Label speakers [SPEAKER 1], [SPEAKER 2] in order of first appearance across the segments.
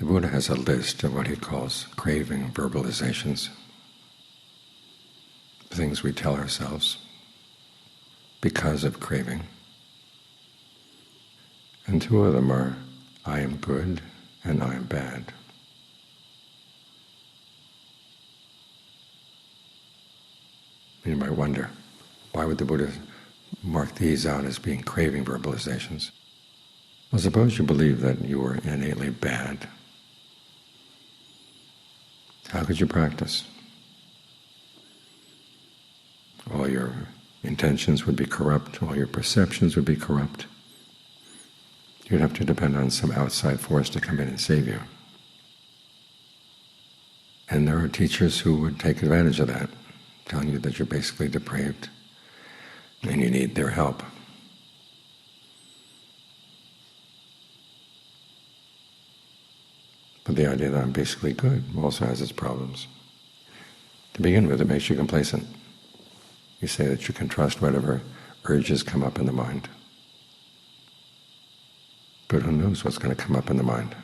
[SPEAKER 1] The Buddha has a list of what he calls craving verbalizations, things we tell ourselves because of craving. And two of them are, I am good and I am bad. You might wonder, why would the Buddha mark these out as being craving verbalizations? Well, suppose you believe that you were innately bad. How could you practice? All your intentions would be corrupt, all your perceptions would be corrupt. You'd have to depend on some outside force to come in and save you. And there are teachers who would take advantage of that, telling you that you're basically depraved and you need their help. But the idea that I'm basically good also has its problems. To begin with, it makes you complacent. You say that you can trust whatever urges come up in the mind. But who knows what's going to come up in the mind?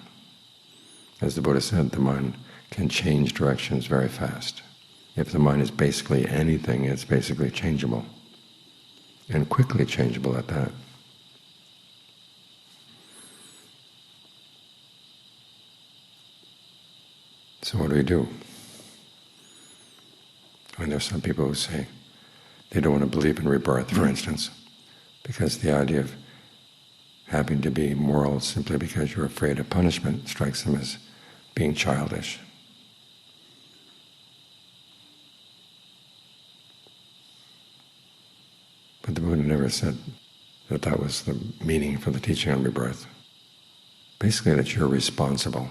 [SPEAKER 1] As the Buddha said, the mind can change directions very fast. If the mind is basically anything, it's basically changeable, and quickly changeable at that. So what do we do? I mean, there are some people who say they don't want to believe in rebirth, for instance, because the idea of having to be moral simply because you're afraid of punishment strikes them as being childish. But the Buddha never said that that was the meaning for the teaching on rebirth. Basically, that you're responsible.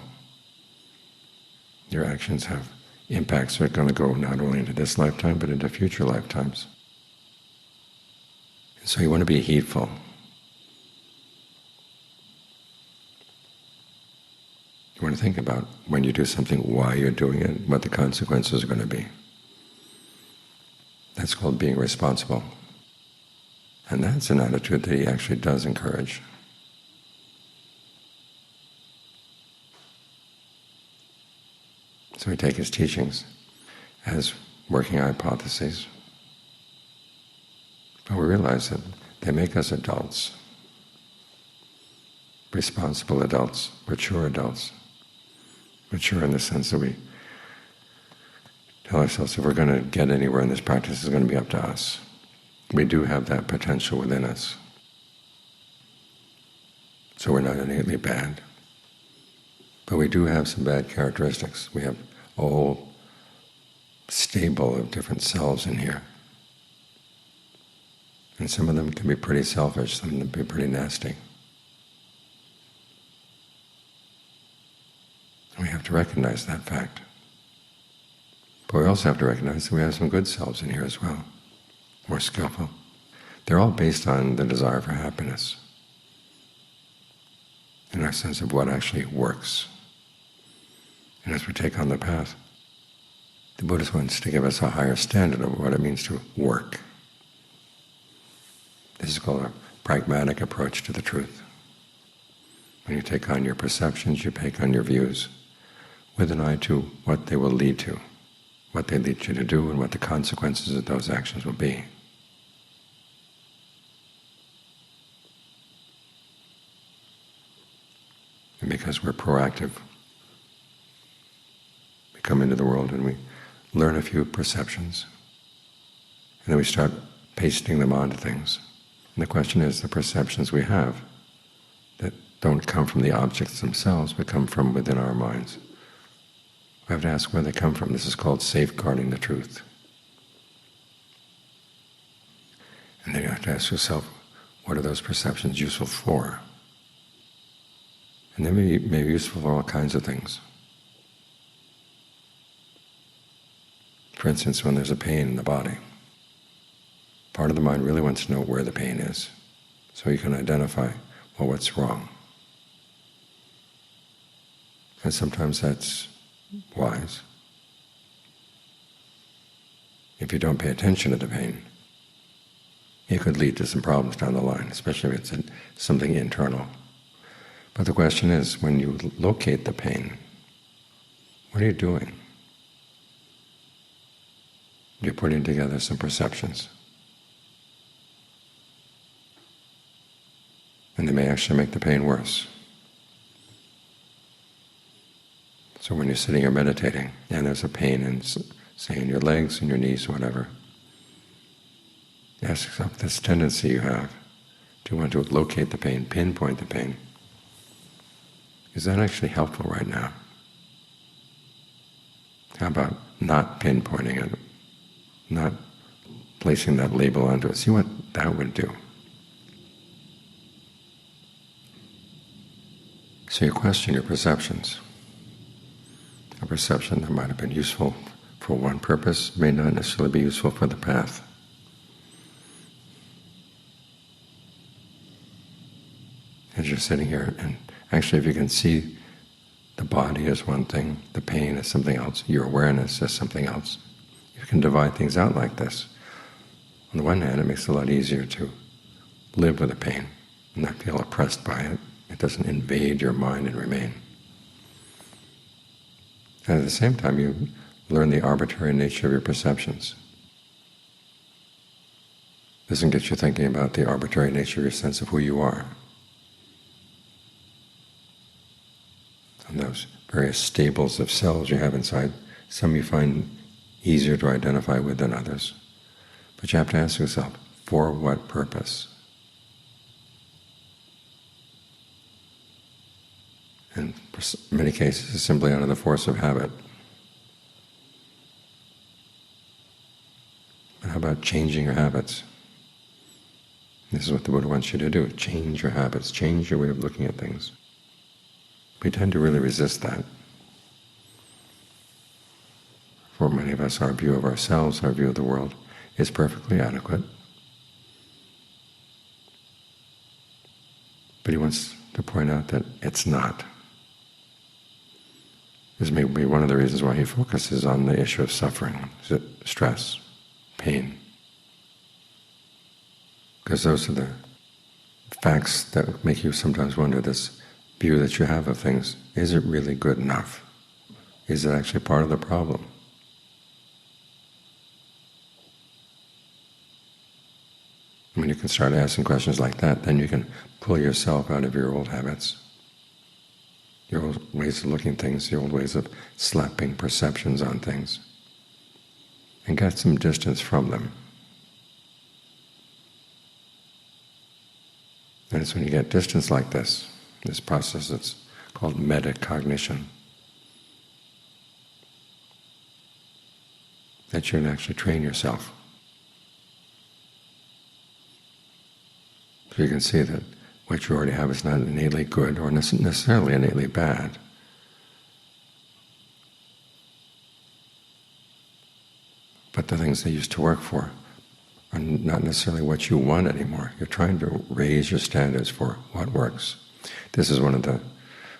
[SPEAKER 1] Your actions have impacts that are going to go not only into this lifetime, but into future lifetimes. And so you want to be heedful. You want to think about when you do something, why you're doing it, what the consequences are going to be. That's called being responsible. And that's an attitude that he actually does encourage. So we take his teachings as working hypotheses, but we realize that they make us adults, responsible adults, mature adults. Mature in the sense that we tell ourselves if we're going to get anywhere in this practice, it's going to be up to us. We do have that potential within us. So we're not innately bad. But we do have some bad characteristics. We have a whole stable of different selves in here. And some of them can be pretty selfish, some of them can be pretty nasty. We have to recognize that fact. But we also have to recognize that we have some good selves in here as well, more skillful. They're all based on the desire for happiness, in our sense of what actually works. And as we take on the path, the Buddha wants to give us a higher standard of what it means to work. This is called a pragmatic approach to the truth. When you take on your perceptions, you take on your views, with an eye to what they will lead to, what they lead you to do, and what the consequences of those actions will be. And because we're proactive, we come into the world and we learn a few perceptions, and then we start pasting them onto things. And the question is, the perceptions we have that don't come from the objects themselves, but come from within our minds. We have to ask where they come from. This is called safeguarding the truth. And then you have to ask yourself, what are those perceptions useful for? And they may be useful for all kinds of things. For instance, when there's a pain in the body, part of the mind really wants to know where the pain is, so you can identify, well, what's wrong. And sometimes that's wise. If you don't pay attention to the pain, it could lead to some problems down the line, especially if it's something internal. But the question is, when you locate the pain, what are you doing? You're putting together some perceptions. And they may actually make the pain worse. So when you're sitting or meditating, and there's a pain in, say, in your legs, in your knees, whatever, ask yourself this tendency you have to want to locate the pain, pinpoint the pain. Is that actually helpful right now? How about not pinpointing it, not placing that label onto it? See what that would do. So you question your perceptions. A perception that might have been useful for one purpose may not necessarily be useful for the path. As you're sitting here, and actually if you can see the body as one thing, the pain as something else, your awareness as something else, you can divide things out like this. On the one hand, it makes it a lot easier to live with the pain and not feel oppressed by it. It doesn't invade your mind and remain. And at the same time, you learn the arbitrary nature of your perceptions. It doesn't get you thinking about the arbitrary nature of your sense of who you are. And those various stables of cells you have inside, some you find easier to identify with than others. But you have to ask yourself, for what purpose? And in many cases, it's simply out of the force of habit. But how about changing your habits? This is what the Buddha wants you to do, change your habits, change your way of looking at things. We tend to really resist that. For many of us, our view of ourselves, our view of the world, is perfectly adequate. But he wants to point out that it's not. This may be one of the reasons why he focuses on the issue of suffering, stress, pain. Because those are the facts that make you sometimes wonder, this view that you have of things, is it really good enough? Is it actually part of the problem? When you can start asking questions like that, then you can pull yourself out of your old habits, your old ways of looking at things, your old ways of slapping perceptions on things, and get some distance from them. And it's when you get distance like this process that's called metacognition, that you can actually train yourself. So you can see that what you already have is not innately good or necessarily innately bad. But the things they used to work for are not necessarily what you want anymore. You're trying to raise your standards for what works. This is one of the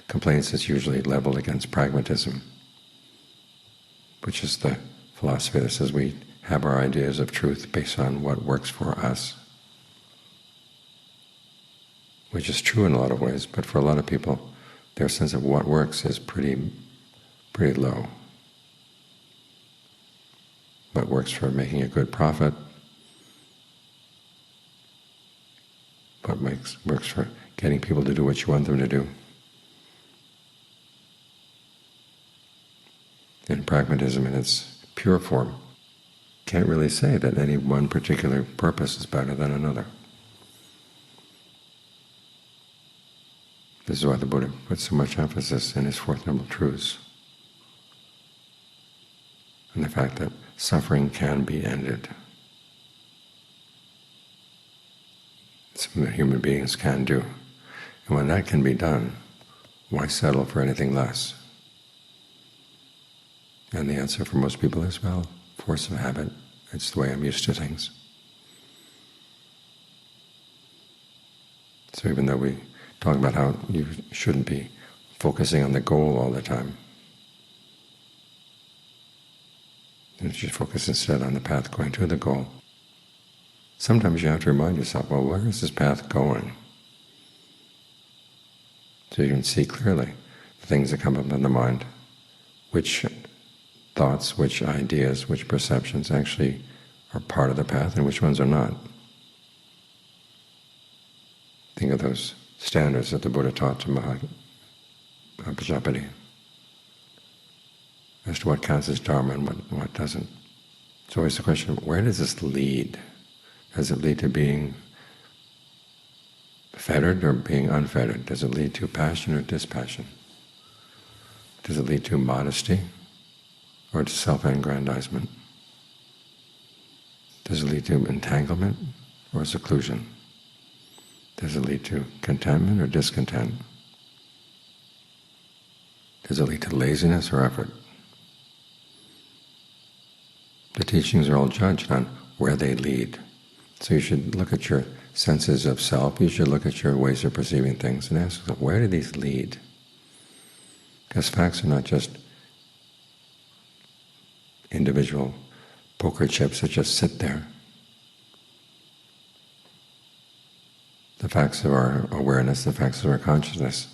[SPEAKER 1] complaints that's usually leveled against pragmatism, which is the philosophy that says we have our ideas of truth based on what works for us, which is true in a lot of ways, but for a lot of people, their sense of what works is pretty low. What works for making a good profit, what works for getting people to do what you want them to do. And pragmatism in its pure form can't really say that any one particular purpose is better than another. This is why the Buddha puts so much emphasis in his Fourth Noble Truths, and the fact that suffering can be ended. It's something that human beings can do. And when that can be done, why settle for anything less? And the answer for most people is, well, force of habit. It's the way I'm used to things. So even though we talk about how you shouldn't be focusing on the goal all the time, you should focus instead on the path going to the goal. Sometimes you have to remind yourself, well, where is this path going? So you can see clearly the things that come up in the mind, which thoughts, which ideas, which perceptions actually are part of the path and which ones are not. Think of those standards that the Buddha taught to Mahapajapati as to what counts as Dharma and what doesn't. It's always the question, where does this lead? Does it lead to being fettered or being unfettered? Does it lead to passion or dispassion? Does it lead to modesty or to self-aggrandizement? Does it lead to entanglement or seclusion? Does it lead to contentment or discontent? Does it lead to laziness or effort? The teachings are all judged on where they lead. So you should look at your senses of self, you should look at your ways of perceiving things and ask yourself, where do these lead? Because facts are not just individual poker chips that just sit there. The facts of our awareness, the facts of our consciousness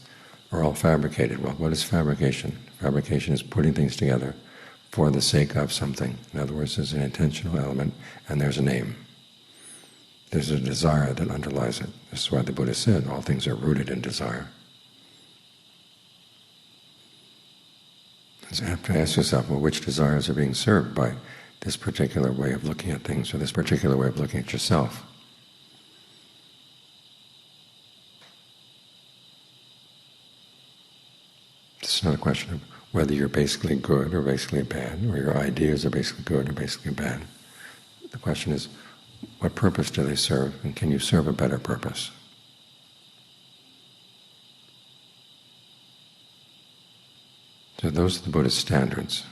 [SPEAKER 1] are all fabricated. Well, what is fabrication? Fabrication is putting things together for the sake of something. In other words, there's an intentional element and there's a name. There's a desire that underlies it. This is why the Buddha said all things are rooted in desire. So you have to ask yourself, well, which desires are being served by this particular way of looking at things or this particular way of looking at yourself? It's not a question of whether you're basically good or basically bad, or your ideas are basically good or basically bad. The question is, what purpose do they serve, and can you serve a better purpose? So those are the Buddha's standards.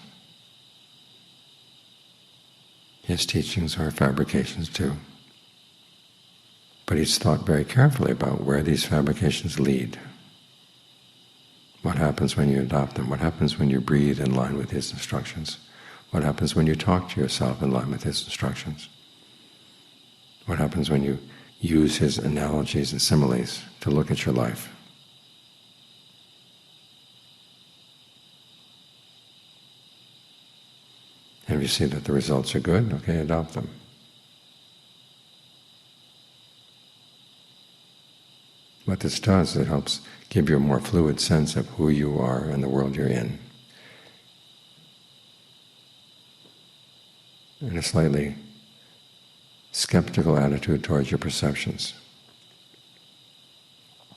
[SPEAKER 1] His teachings are fabrications too. But he's thought very carefully about where these fabrications lead. What happens when you adopt them? What happens when you breathe in line with his instructions? What happens when you talk to yourself in line with his instructions? What happens when you use his analogies and similes to look at your life? And if you see that the results are good, okay, adopt them. What this does, it helps give you a more fluid sense of who you are and the world you're in, and a slightly skeptical attitude towards your perceptions,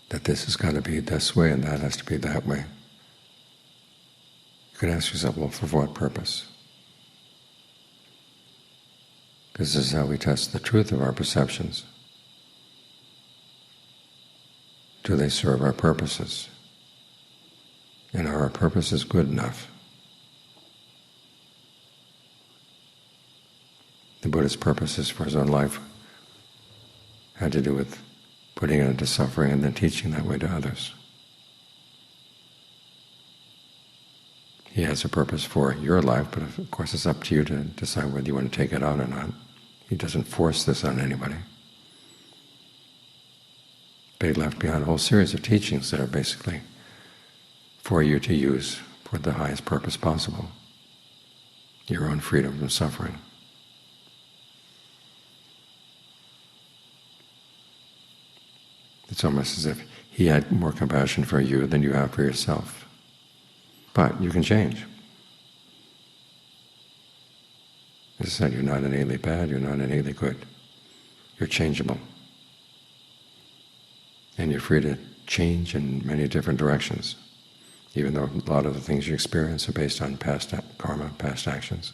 [SPEAKER 1] that this has got to be this way and that has to be that way. You can ask yourself, well, for what purpose? Because this is how we test the truth of our perceptions. Do they serve our purposes? And are our purposes good enough? The Buddha's purposes for his own life had to do with putting it into suffering and then teaching that way to others. He has a purpose for your life, but of course it's up to you to decide whether you want to take it on or not. He doesn't force this on anybody. But he left behind a whole series of teachings that are basically for you to use for the highest purpose possible, your own freedom from suffering. It's almost as if he had more compassion for you than you have for yourself. But you can change. As I said, you're not innately bad, you're not innately good. You're changeable. And you're free to change in many different directions, even though a lot of the things you experience are based on past karma, past actions.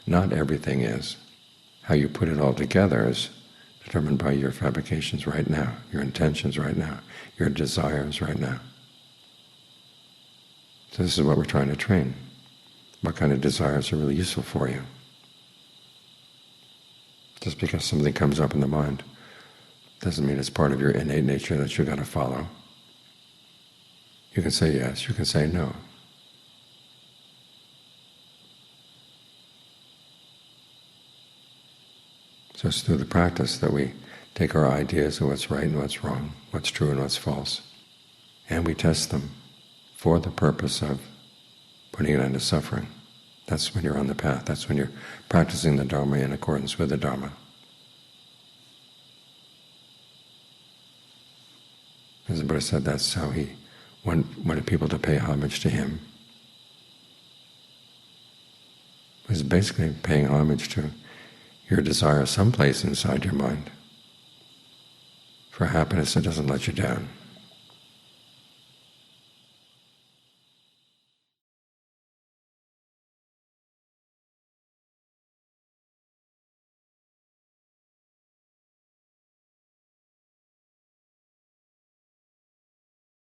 [SPEAKER 1] Not everything is. How you put it all together is determined by your fabrications right now, your intentions right now, your desires right now. So this is what we're trying to train. What kind of desires are really useful for you? Just because something comes up in the mind doesn't mean it's part of your innate nature that you've got to follow. You can say yes, you can say no. So it's through the practice that we take our ideas of what's right and what's wrong, what's true and what's false, and we test them for the purpose of putting an end to suffering. That's when you're on the path. That's when you're practicing the Dhamma in accordance with the Dhamma. As the Buddha said, that's how he wanted people to pay homage to him. It was basically paying homage to your desire someplace inside your mind for happiness that doesn't let you down.